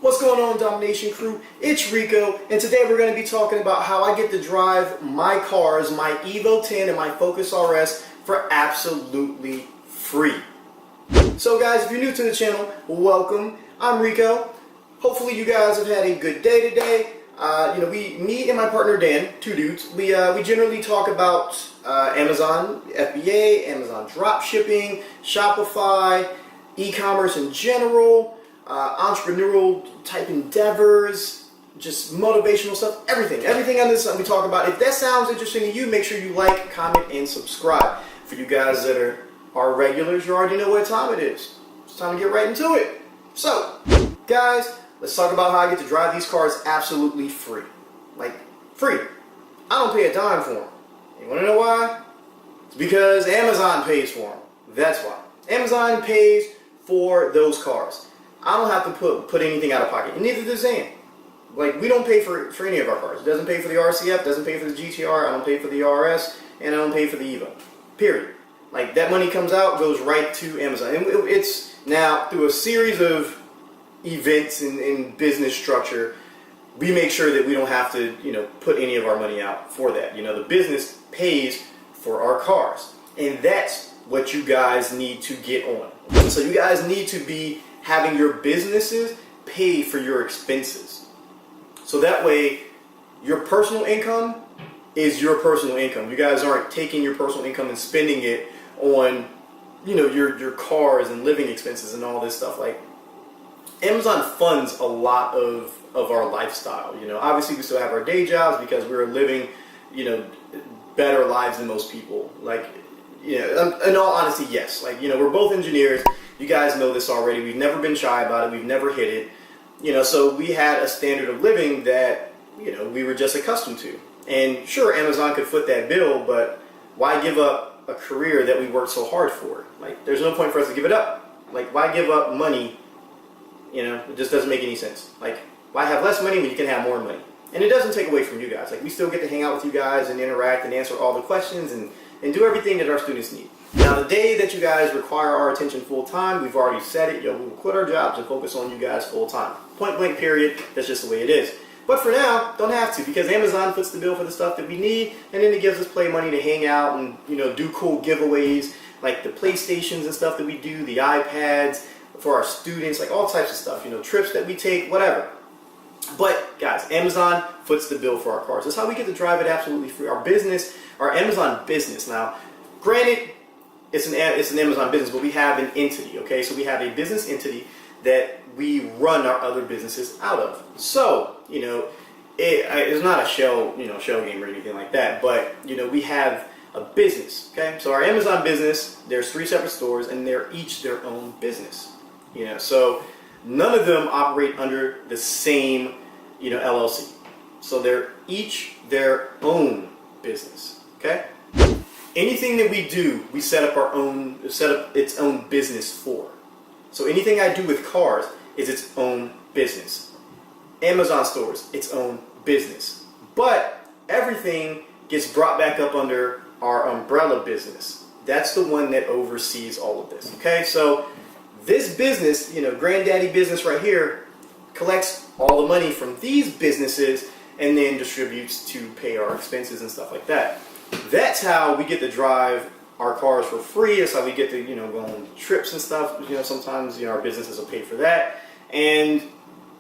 What's going on, Domination Crew? It's Rico, and today we're going to be talking about how I get to drive my cars, my Evo 10 and my Focus RS, for absolutely free. So guys, if you're new to the channel, welcome. I'm Rico. Hopefully you guys have had a good day today. Me and my partner Dan, two dudes, we generally talk about Amazon FBA, Amazon drop shipping, Shopify, e-commerce in general, entrepreneurial type endeavors, just motivational stuff, everything on this we talk about. If that sounds interesting to you, make sure you like, comment, and subscribe. For you guys that are regulars, you already know what time it is. It's time to get right into it. So, guys, let's talk about how I get to drive these cars absolutely free. Like, free. I don't pay a dime for them. You want to know why? It's because Amazon pays for them. That's why. Amazon pays for those cars. I don't have to put anything out of pocket, and neither does Zan. Like, we don't pay for any of our cars. It doesn't pay for the RCF, doesn't pay for the GTR, I don't pay for the RS, and I don't pay for the Evo. Period. Like, that money comes out, goes right to Amazon. And it's now, through a series of events and business structure, we make sure that we don't have to, put any of our money out for that. The business pays for our cars. And that's what you guys need to get on. So you guys need to be having your businesses pay for your expenses. So that way, your personal income is your personal income. You guys aren't taking your personal income and spending it on, your cars and living expenses and all this stuff. Like, Amazon funds a lot of our lifestyle. Obviously we still have our day jobs because we're living, better lives than most people. Like, in all honesty, yes. Like, we're both engineers. You guys know this already. We've never been shy about it. We've never hid it. So we had a standard of living that, we were just accustomed to. And sure, Amazon could foot that bill, but why give up a career that we worked so hard for? Like, there's no point for us to give it up. Like, why give up money? It just doesn't make any sense. Like, why have less money when you can have more money? And it doesn't take away from you guys. Like, we still get to hang out with you guys and interact and answer all the questions and do everything that our students need. Now, the day that you guys require our attention full time, we've already said it, we will quit our jobs and focus on you guys full time. Point blank period, that's just the way it is. But for now, don't have to, because Amazon puts the bill for the stuff that we need, and then it gives us play money to hang out and, do cool giveaways, like the PlayStations and stuff that we do, the iPads for our students, like all types of stuff, trips that we take, whatever. But guys, Amazon foots the bill for our cars. That's how we get to drive it absolutely free. Our business, our Amazon business. Now, granted, it's an Amazon business, but we have an entity, okay? So we have a business entity that we run our other businesses out of. So, it's not a shell game or anything like that, but, we have a business, okay? So our Amazon business, there's 3 separate stores, and they're each their own business, So none of them operate under the same, LLC. So they're each their own business, okay? Anything that we do, we set up its own business for. So anything I do with cars is its own business. Amazon stores, its own business. But everything gets brought back up under our umbrella business. That's the one that oversees all of this, okay? So this business, granddaddy business right here, collects all the money from these businesses and then distributes to pay our expenses and stuff like that. That's how we get to drive our cars for free. That's how we get to, go on trips and stuff. Sometimes, our businesses will pay for that. And,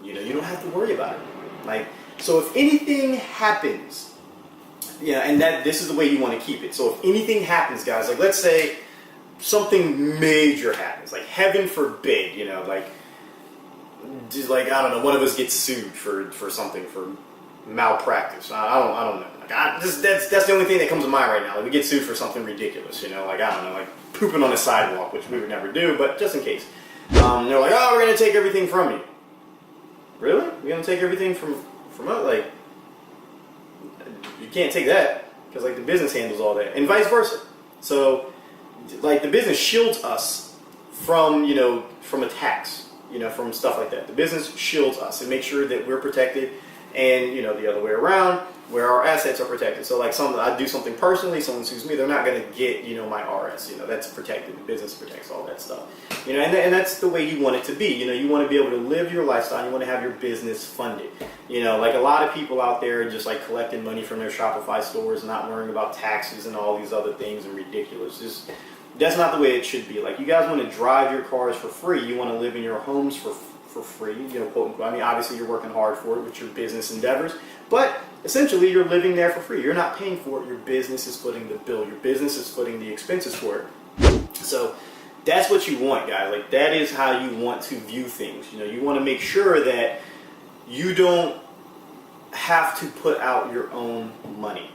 you don't have to worry about it. Like, so if anything happens, and this is the way you want to keep it. So if anything happens, guys, like let's say something major happens, like heaven forbid, just like, I don't know, one of us gets sued for something, for malpractice. I don't know. Like, that's the only thing that comes to mind right now. Like, we get sued for something ridiculous, like, I don't know, like pooping on a sidewalk, which we would never do, but just in case. They're like, oh, we're going to take everything from you. Really? You're going to take everything from us? Like, you can't take that, because, like, the business handles all that, and vice versa. So, like, the business shields us from, from attacks, from stuff like that. The business shields us and makes sure that we're protected and the other way around, where our assets are protected. So like I do something personally, someone sues me, they're not going to get my RS. That's protected. The business protects all that stuff. And that's the way you want it to be. You want to be able to live your lifestyle. You want to have your business funded. Like a lot of people out there just like collecting money from their Shopify stores, not worrying about taxes and all these other things, and ridiculous. That's not the way it should be. Like, you guys want to drive your cars for free. You want to live in your homes for free, quote unquote. I mean, obviously you're working hard for it with your business endeavors, but essentially you're living there for free. You're not paying for it. Your business is footing the bill. Your business is footing the expenses for it. So that's what you want, guys. Like, that is how you want to view things. You want to make sure that you don't have to put out your own money.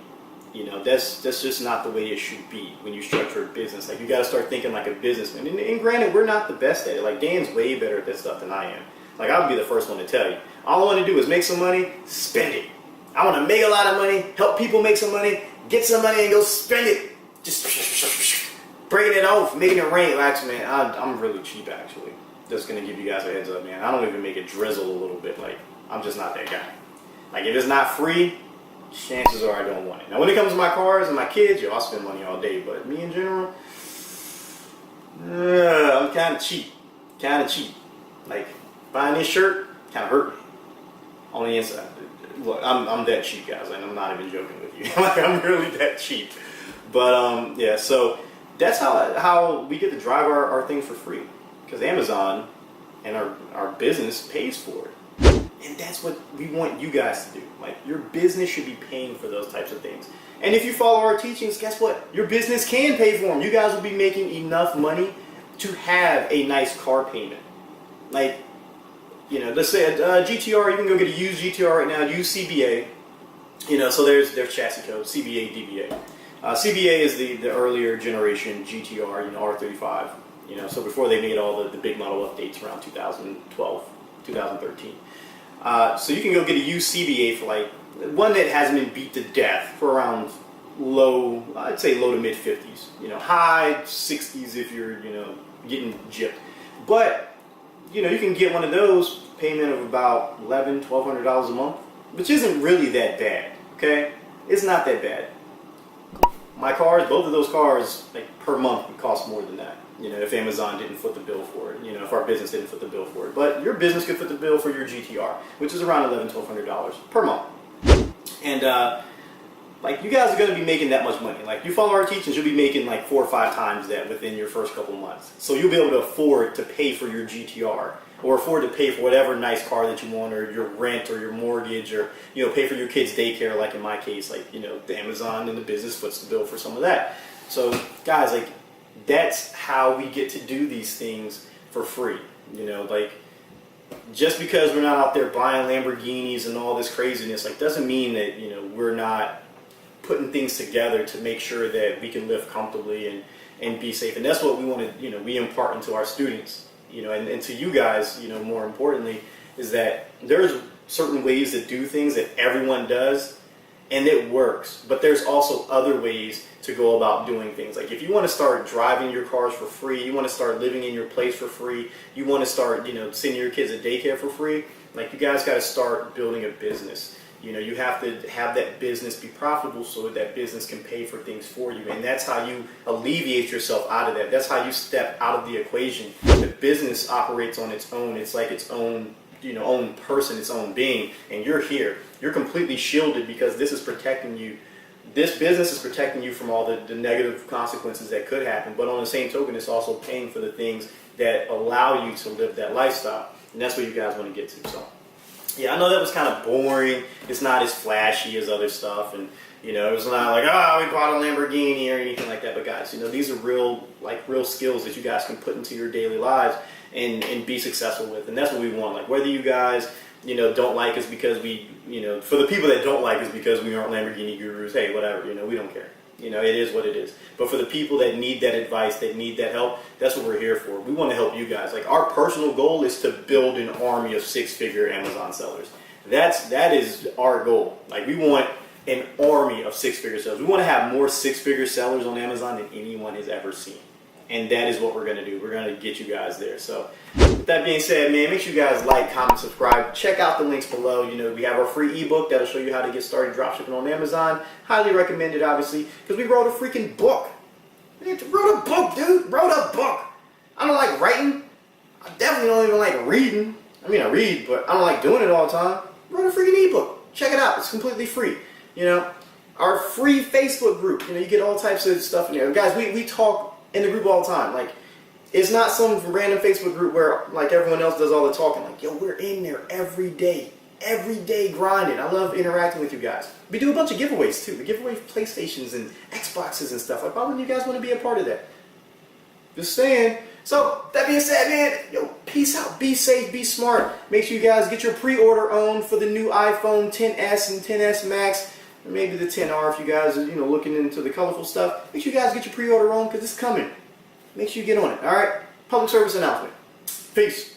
That's just not the way it should be when you structure a business. Like, you got to start thinking like a businessman. And granted, we're not the best at it. Like, Dan's way better at this stuff than I am. Like, I'll be the first one to tell you. All I want to do is make some money, spend it. I want to make a lot of money, help people make some money, get some money, and go spend it. Just breaking it off, making it rain. Actually, man, I'm really cheap, actually. Just going to give you guys a heads up, man. I don't even make it drizzle a little bit. Like, I'm just not that guy. Like, if it's not free, chances are I don't want it. Now, when it comes to my cars and my kids, I'll spend money all day. But me in general, I'm kind of cheap. Like, buying this shirt kind of hurt me on the inside. Look, I'm that cheap, guys, and I'm not even joking with you. Like, I'm really that cheap. But yeah, so that's how we get to drive our things for free, because Amazon and our business pays for it. And that's what we want you guys to do. Like, your business should be paying for those types of things. And if you follow our teachings, guess what? Your business can pay for them. You guys will be making enough money to have a nice car payment. Like, let's say a GTR, you can go get a used GTR right now, use CBA. So there's chassis code, CBA, DBA. CBA is the earlier generation GTR, R35. So before they made all the big model updates around 2012, 2013. So you can go get a used CBA for like one that hasn't been beat to death for around I'd say low to mid 50s. High 60s if you're getting gypped. But you can get one of those, payment of about $1,200 a month, which isn't really that bad. Okay, it's not that bad. My cars, both of those cars, like per month, would cost more than that. If Amazon didn't foot the bill for it, if our business didn't foot the bill for it. But your business could foot the bill for your GTR, which is around $1,100-$1,200 per month. And like, you guys are going to be making that much money. Like, you follow our teachings, you'll be making like 4 or 5 times that within your first couple months. So you'll be able to afford to pay for your GTR, or afford to pay for whatever nice car that you want, or your rent, or your mortgage, or pay for your kids' daycare. Like in my case, like the Amazon and the business foots the bill for some of that. So guys, like, that's how we get to do these things for free. Like, just because we're not out there buying Lamborghinis and all this craziness, like, doesn't mean that we're not putting things together to make sure that we can live comfortably and be safe. And that's what we want to we impart into our students, and to you guys, more importantly, is that there's certain ways to do things that everyone does, and it works. But there's also other ways to go about doing things. Like, if you want to start driving your cars for free, you want to start living in your place for free, you want to start, sending your kids to daycare for free, like, you guys got to start building a business. You have to have that business be profitable so that business can pay for things for you. And that's how you alleviate yourself out of that. That's how you step out of the equation. The business operates on its own. It's like its own, own person, its own being. And you're here. You're completely shielded because this is protecting you. This business is protecting you from all the negative consequences that could happen. But on the same token, it's also paying for the things that allow you to live that lifestyle. And that's what you guys want to get to. So, yeah, I know that was kind of boring. It's not as flashy as other stuff, and it was not like, we bought a Lamborghini or anything like that. But guys, these are real skills that you guys can put into your daily lives and be successful with, and that's what we want. Like, whether you guys don't like us because we for the people that don't like us because we aren't Lamborghini gurus, hey, whatever, we don't care. It is what it is. But for the people that need that advice, that need that help, that's what we're here for. We want to help you guys. Like, our personal goal is to build an army of 6-figure Amazon sellers. That is our goal. Like, we want an army of 6-figure sellers. We want to have more 6-figure sellers on Amazon than anyone has ever seen. And that is what we're going to do. We're going to get you guys there. So with that being said, man, make sure you guys like, comment, subscribe. Check out the links below. You know, we have our free ebook that'll show you how to get started dropshipping on Amazon. Highly recommended, obviously, because we wrote a freaking book. We wrote a book, dude. Wrote a book. I don't like writing. I definitely don't even like reading. I mean, I read, but I don't like doing it all the time. Wrote a freaking ebook. Check it out. It's completely free. You know, our free Facebook group. You know, you get all types of stuff in there. Guys, we talk in the group all the time. Like, it's not some random Facebook group where like everyone else does all the talking. Like, yo, we're in there every day grinding. I love interacting with you guys. We do a bunch of giveaways too. We give away PlayStations and Xboxes and stuff. Like, why wouldn't you guys want to be a part of that? Just saying. So that being said, man, yo, peace out. Be safe. Be smart. Make sure you guys get your pre-order on for the new iPhone XS and XS Max. Maybe the XR if you guys are, you know, looking into the colorful stuff. Make sure you guys get your pre-order on because it's coming. Make sure you get on it, all right? Public service announcement. Peace.